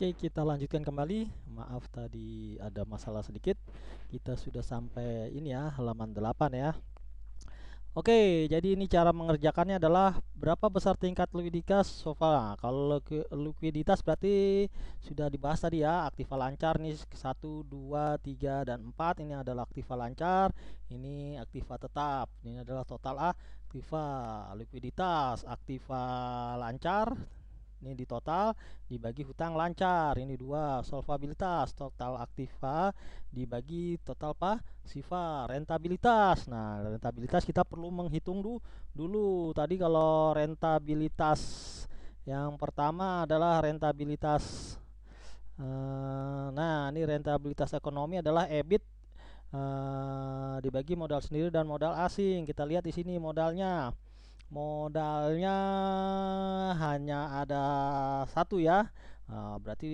Oke, kita lanjutkan kembali. Maaf tadi ada masalah sedikit. Kita sudah sampai ini ya, halaman 8 ya. Oke, jadi ini cara mengerjakannya adalah berapa besar tingkat likuiditas sofa. Nah, kalau likuiditas berarti sudah dibahas tadi ya, aktiva lancar nih 1, 2, 3 dan 4 ini adalah aktiva lancar, ini aktiva tetap. Ini adalah total aktiva likuiditas, aktiva lancar ini di total dibagi hutang lancar, ini dua. Solvabilitas, total aktiva dibagi total pasiva. Rentabilitas, nah rentabilitas kita perlu menghitung dulu. Tadi kalau rentabilitas yang pertama adalah rentabilitas nah ini rentabilitas ekonomi adalah EBIT dibagi modal sendiri dan modal asing. Kita lihat di sini modalnya hanya ada satu ya. Berarti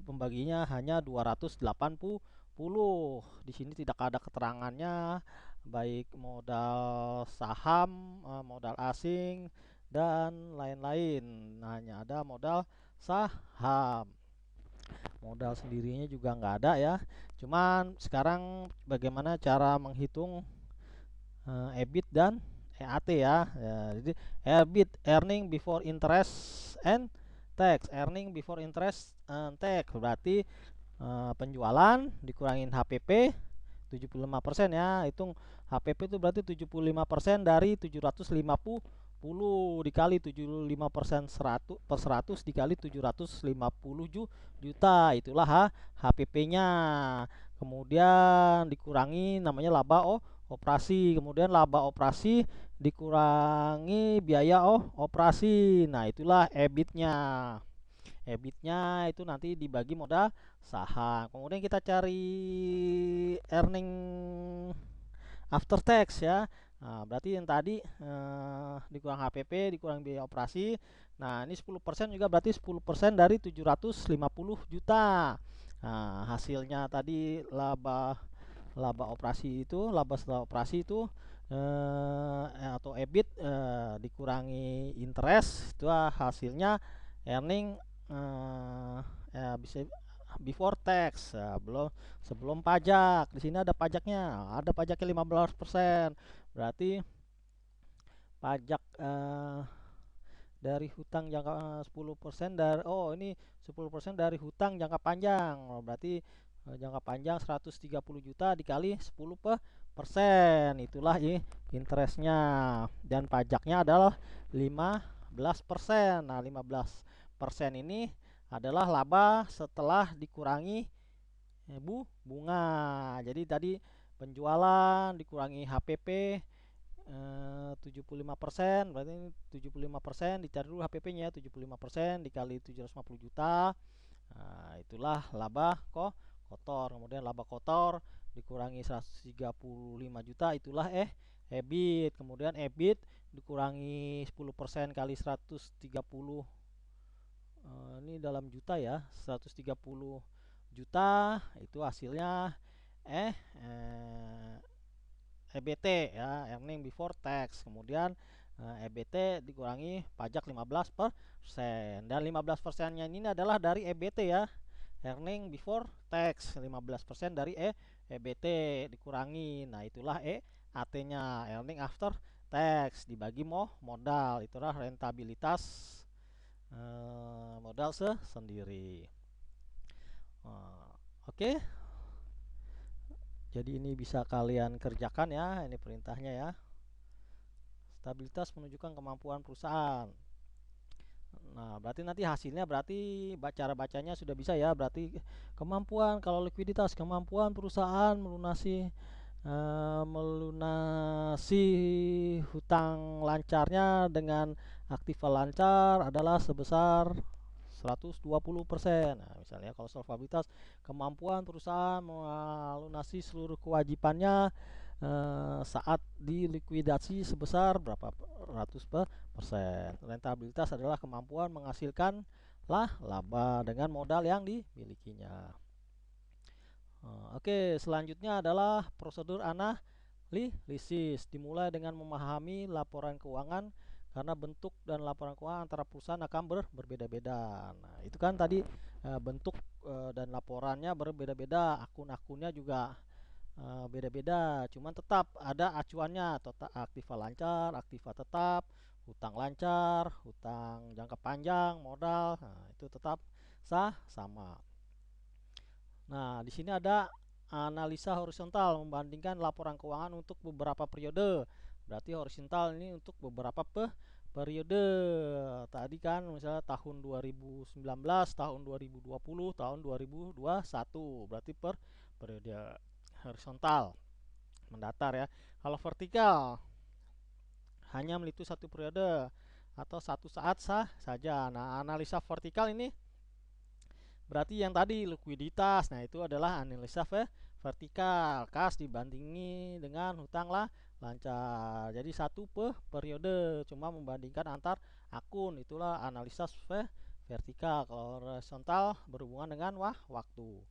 pembaginya hanya 280. Di sini tidak ada keterangannya baik modal saham, modal asing dan lain-lain. Hanya ada modal saham. Modal sendirinya juga nggak ada ya. Cuman sekarang bagaimana cara menghitung EBIT dan EAT ya. Jadi EBIT, earning before interest and tax. Earning before interest and tax berarti penjualan dikurangin HPP 75% ya. Hitung HPP itu berarti 75% dari 750 dikali 75% 100 dikali 750 juta. Itulah HPP-nya. Kemudian dikurangi namanya laba operasi. Kemudian laba operasi dikurangi biaya operasi. Nah, itulah EBIT-nya. EBIT-nya itu nanti dibagi modal saham. Kemudian kita cari earning after tax ya. Nah, berarti yang tadi dikurang HPP, dikurang biaya operasi. Nah, ini 10% juga berarti 10% dari 750 juta. Nah, hasilnya tadi laba operasi itu, laba setelah operasi itu atau EBIT dikurangi interest itu hasilnya earning bisa before tax ya, sebelum pajak. Di sini ada pajaknya, ada pajaknya 15%. Berarti pajak dari hutang jangka 10% dari ini 10% dari hutang jangka panjang. Berarti jangka panjang 130 juta dikali 10%. Itulah interestnya. Dan pajaknya adalah 15%. Nah, 15% ini adalah laba setelah dikurangi bunga. Jadi tadi penjualan dikurangi HPP 75%, berarti 75% dicari dulu HPP-nya 75% dikali 750 juta. Nah, itulah laba kotor. Kemudian laba kotor dikurangi 135 juta, itulah EBIT. Kemudian EBIT dikurangi 10% kali 130, ini dalam juta ya, 130 juta itu hasilnya EBT ya, earning before tax. Kemudian EBT dikurangi pajak 15%, dan 15%-nya ini adalah dari EBT ya, earning before tax. 15% dari EBT dikurangi. Nah, itulah EAT-nya, earning after tax dibagi modal. Itulah rentabilitas modal sendiri. Oke. Jadi ini bisa kalian kerjakan ya, ini perintahnya ya. Stabilitas menunjukkan kemampuan perusahaan. Nah, berarti nanti hasilnya berarti cara bacanya sudah bisa ya. Berarti kemampuan, kalau likuiditas, kemampuan perusahaan melunasi hutang lancarnya dengan aktiva lancar adalah sebesar 120%. Nah, misalnya kalau solvabilitas, kemampuan perusahaan melunasi seluruh kewajibannya saat dilikuidasi sebesar berapa ratus persen. Rentabilitas adalah kemampuan menghasilkan laba dengan modal yang dimilikinya. Oke, selanjutnya adalah prosedur analisis. Dimulai dengan memahami laporan keuangan karena bentuk dan laporan keuangan antara perusahaan akan berbeda-beda. Nah, itu kan tadi bentuk dan laporannya berbeda-beda, akun-akunnya juga beda-beda, cuman tetap ada acuannya, total aktiva lancar, aktiva tetap, hutang lancar, hutang jangka panjang, modal, nah, itu tetap sama. Nah, di sini ada analisa horizontal membandingkan laporan keuangan untuk beberapa periode. Berarti horizontal ini untuk beberapa periode. Tadi kan misalnya tahun 2019, tahun 2020, tahun 2021. Berarti per periode horizontal mendatar ya. Kalau vertikal hanya meliti satu periode atau satu saat saja. Nah, analisa vertikal ini berarti yang tadi likuiditas. Nah, itu adalah analisa vertikal, kas dibandingi dengan hutang lancar. Jadi satu periode, cuma membandingkan antar akun, itulah analisa vertikal. Kalau horizontal berhubungan dengan waktu.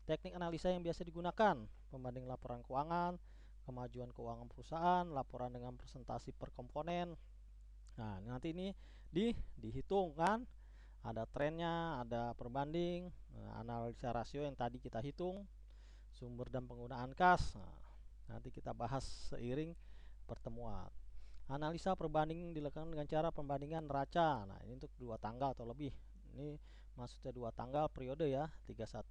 Teknik analisa yang biasa digunakan: pembanding laporan keuangan, kemajuan keuangan perusahaan, laporan dengan presentasi per komponen. Nah, nanti ini dihitung kan, ada trennya, ada perbanding, analisa rasio yang tadi kita hitung, sumber dan penggunaan kas. Nah, nanti kita bahas seiring pertemuan. Analisa perbanding dilakukan dengan cara pembandingan neraca. Nah, ini untuk 2 tanggal atau lebih. Ini maksudnya 2 tanggal periode ya, 31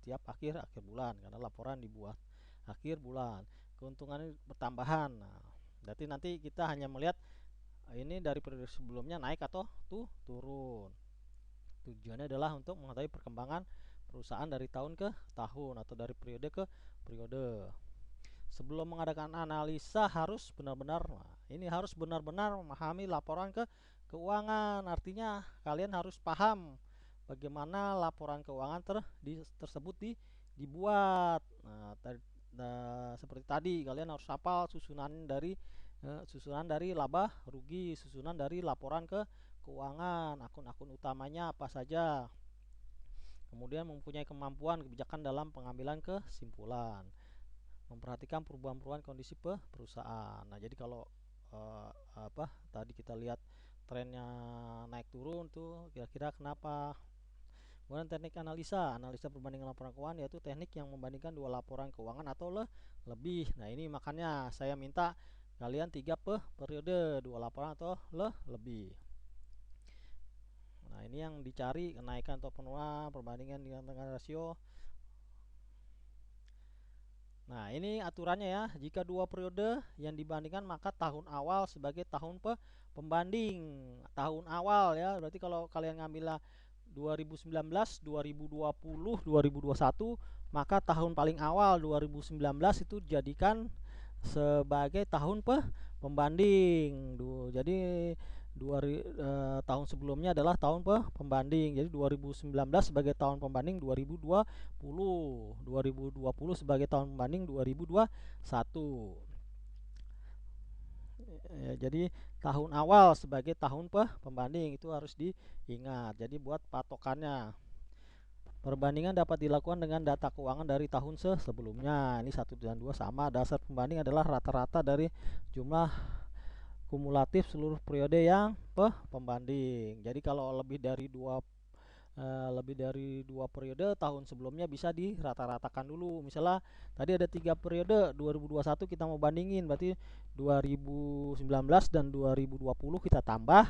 tiap akhir bulan, karena laporan dibuat akhir bulan. Keuntungannya bertambahan. Nah, berarti nanti kita hanya melihat ini dari periode sebelumnya naik atau turun. Tujuannya adalah untuk mengetahui perkembangan perusahaan dari tahun ke tahun atau dari periode ke periode. Sebelum mengadakan analisa harus benar-benar memahami laporan keuangan. Artinya kalian harus paham bagaimana laporan keuangan tersebut dibuat. Nah, seperti tadi kalian harus hafal susunan dari laba rugi, susunan dari laporan keuangan, akun-akun utamanya apa saja. Kemudian mempunyai kemampuan kebijakan dalam pengambilan kesimpulan, memperhatikan perubahan-perubahan kondisi perusahaan. Nah, jadi kalau tadi kita lihat trennya naik turun tuh, kira-kira kenapa? Kemudian teknik analisa perbandingan laporan keuangan, yaitu teknik yang membandingkan 2 laporan keuangan atau lebih. Nah, ini makanya saya minta kalian 3 periode, 2 laporan atau lebih. Nah, ini yang dicari, kenaikan atau penurunan, perbandingan dengan rasio. Nah, ini aturannya ya. Jika 2 periode yang dibandingkan, maka tahun awal sebagai tahun pembanding. Tahun awal ya, berarti kalau kalian ngambil 2019, 2020, 2021, maka tahun paling awal 2019 itu jadikan sebagai tahun pembanding. Jadi tahun sebelumnya adalah tahun pembanding. Jadi 2019 sebagai tahun pembanding 2020, 2020 sebagai tahun pembanding 2021. Ya, jadi tahun awal sebagai tahun pembanding itu harus diingat. Jadi buat patokannya. Perbandingan dapat dilakukan dengan data keuangan dari tahun sebelumnya. Ini 1 dan 2 sama. Dasar pembanding adalah rata-rata dari jumlah kumulatif seluruh periode yang pembanding. Jadi kalau lebih dari 2 periode tahun sebelumnya bisa dirata-ratakan dulu. Misalnya tadi ada 3 periode 2021 kita mau bandingin, berarti 2019 dan 2020 kita tambah.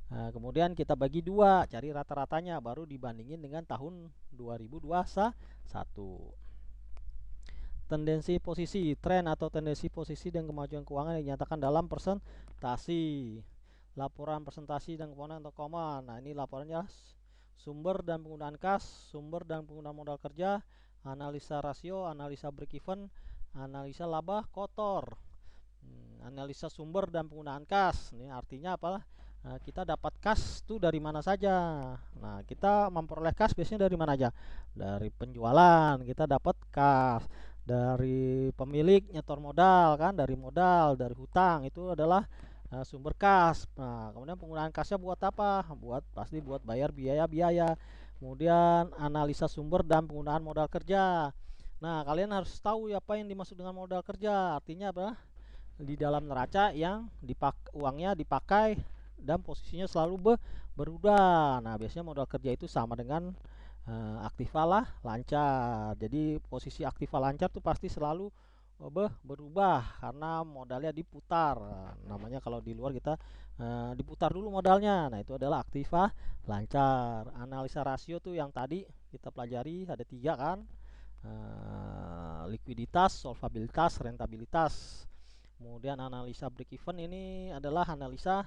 Nah, kemudian kita bagi 2, cari rata-ratanya, baru dibandingin dengan tahun 2021. Tendensi posisi, tren atau tendensi posisi dan kemajuan keuangan yang dinyatakan dalam presentasi. Laporan presentasi dan komponen atau koma. Nah, ini laporannya: sumber dan penggunaan kas, sumber dan penggunaan modal kerja, analisa rasio, analisa break even, analisa laba kotor. Analisa sumber dan penggunaan kas. Ini artinya apa? Nah, kita dapat kas itu dari mana saja. Nah, kita memperoleh kas biasanya dari mana aja? Dari penjualan kita dapat kas, dari pemilik nyetor modal kan, dari modal, dari hutang, itu adalah sumber kas. Nah, kemudian penggunaan kasnya buat apa? Pasti buat bayar biaya-biaya. Kemudian analisa sumber dan penggunaan modal kerja. Nah, kalian harus tahu apa yang dimaksud dengan modal kerja. Artinya apa? di dalam neraca yang uangnya dipakai dan posisinya selalu berubah. Nah, biasanya modal kerja itu sama dengan aktiva lah lancar. Jadi posisi aktiva lancar tuh pasti selalu berubah karena modalnya diputar. Namanya kalau di luar kita diputar dulu modalnya. Nah, itu adalah aktiva lancar. Analisa rasio tuh yang tadi kita pelajari ada 3 kan. Likuiditas, solvabilitas, rentabilitas. Kemudian analisa break even ini adalah analisa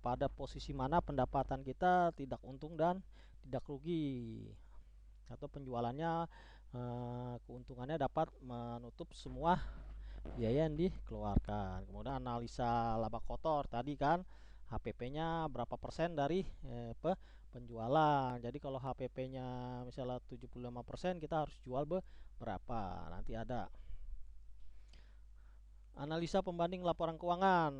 pada posisi mana pendapatan kita tidak untung dan tidak rugi, atau penjualannya keuntungannya dapat menutup semua biaya yang dikeluarkan. Kemudian analisa laba kotor tadi kan, HPP-nya berapa persen dari penjualan. Jadi kalau HPP-nya misalnya 75%, kita harus jual berapa. Nanti ada analisa pembanding laporan keuangan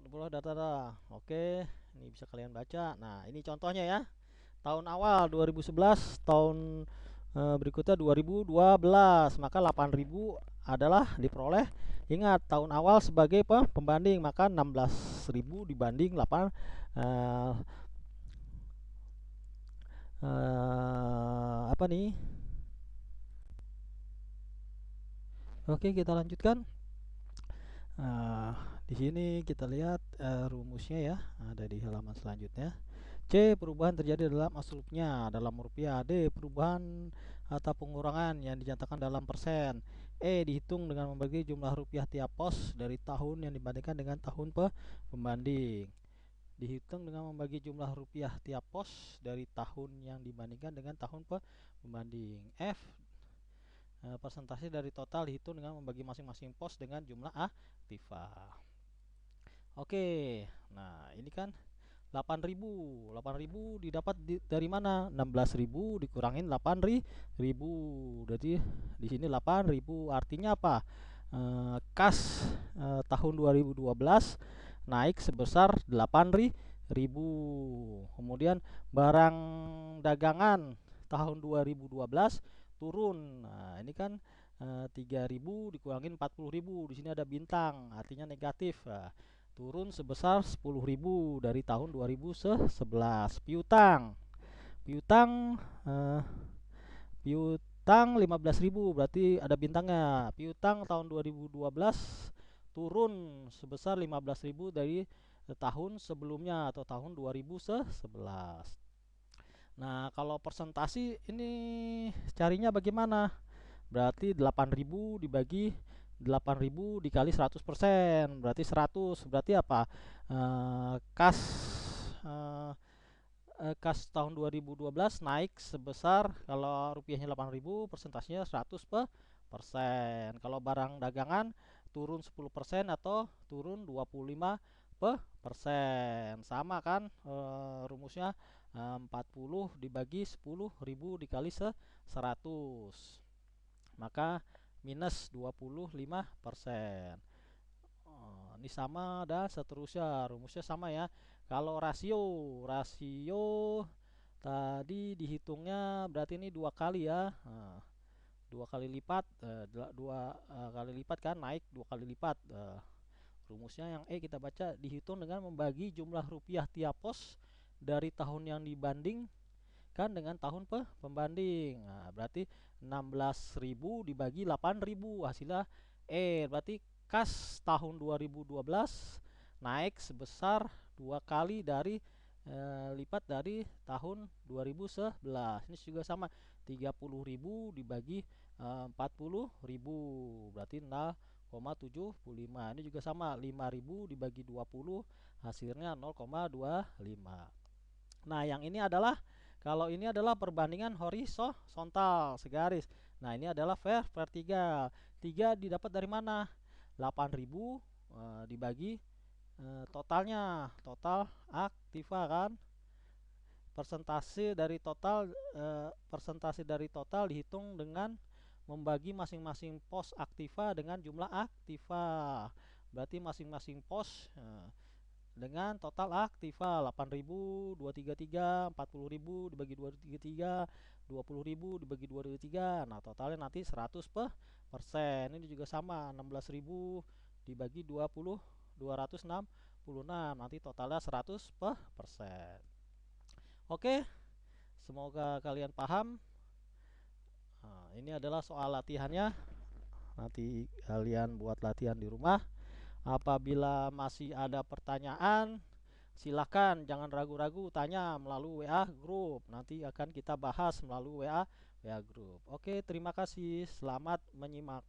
dengan data-data. Oke, ini bisa kalian baca. Nah, ini contohnya ya. Tahun awal 2011, tahun berikutnya 2012, maka 8.000 adalah diperoleh. Ingat, tahun awal sebagai pembanding, maka 16.000 dibanding 8 apa nih? Oke, kita lanjutkan. Di sini kita lihat rumusnya ya, ada di halaman selanjutnya. C. Perubahan terjadi dalam aslupnya dalam rupiah. D. Perubahan atau pengurangan yang dinyatakan dalam persen. E. Dihitung dengan membagi jumlah rupiah tiap pos dari tahun yang dibandingkan dengan tahun pembanding. Dihitung dengan membagi jumlah rupiah tiap pos dari tahun yang dibandingkan dengan tahun pembanding. F. Persentase dari total dihitung dengan membagi masing-masing pos dengan jumlah aktiva. Oke, nah ini kan 8.000 didapat dari mana? 16.000 dikurangin 8.000. Jadi di sini 8.000 artinya apa? Kas tahun 2012 naik sebesar 8.000. Kemudian barang dagangan tahun 2012 turun. Nah, ini kan 3.000 dikurangin 40.000. Di sini ada bintang, artinya negatif. Nah, turun sebesar 10.000 dari tahun 2011. Piutang piutang 15.000, berarti ada bintangnya. Piutang tahun 2012 turun sebesar 15.000 dari tahun sebelumnya atau tahun 2011. Nah, kalau persentase ini carinya bagaimana? Berarti 8.000 dibagi 8.000 dikali 100%, berarti 100. Berarti apa? Kas kas tahun 2012 naik sebesar, kalau rupiahnya 8.000, persentasenya 100%. Kalau barang dagangan turun 10% atau turun 25%. Sama kan rumusnya, 40 dibagi 10.000 dikali 100, maka minus 25%. Ini sama dan seterusnya, rumusnya sama ya. Kalau rasio tadi dihitungnya berarti ini 2 kali ya. 2 kali lipat, 2 kali lipat kan, naik 2 kali lipat. Rumusnya yang E kita baca, dihitung dengan membagi jumlah rupiah tiap pos dari tahun yang dibanding kan dengan tahun pembanding. Nah, berarti 16.000 dibagi 8.000, hasilnya E. Berarti kas tahun 2012 naik sebesar 2 kali dari lipat dari tahun 2011. Ini juga sama, 30.000 dibagi 40.000, berarti 0,75. Ini juga sama, 5.000 dibagi 20, hasilnya 0,25. Nah, yang ini adalah, kalau ini adalah perbandingan horizontal segaris. Nah, ini adalah vertikal. 3 didapat dari mana? 8.000 dibagi totalnya, total aktiva kan. Persentase dari total dihitung dengan membagi masing-masing pos aktiva dengan jumlah aktiva. Berarti masing-masing pos dengan total aktiva 8.000, 233, 40.000 dibagi 233, 20.000 dibagi 223. Nah, totalnya nanti 100%. Ini juga sama, 16.000 dibagi 20, 266, nanti totalnya 100%. Oke, semoga kalian paham. Nah, ini adalah soal latihannya. Nanti kalian buat latihan di rumah. Apabila masih ada pertanyaan, silahkan jangan ragu-ragu tanya melalui WA grup. Nanti akan kita bahas melalui WA grup. Oke, terima kasih. Selamat menyimak.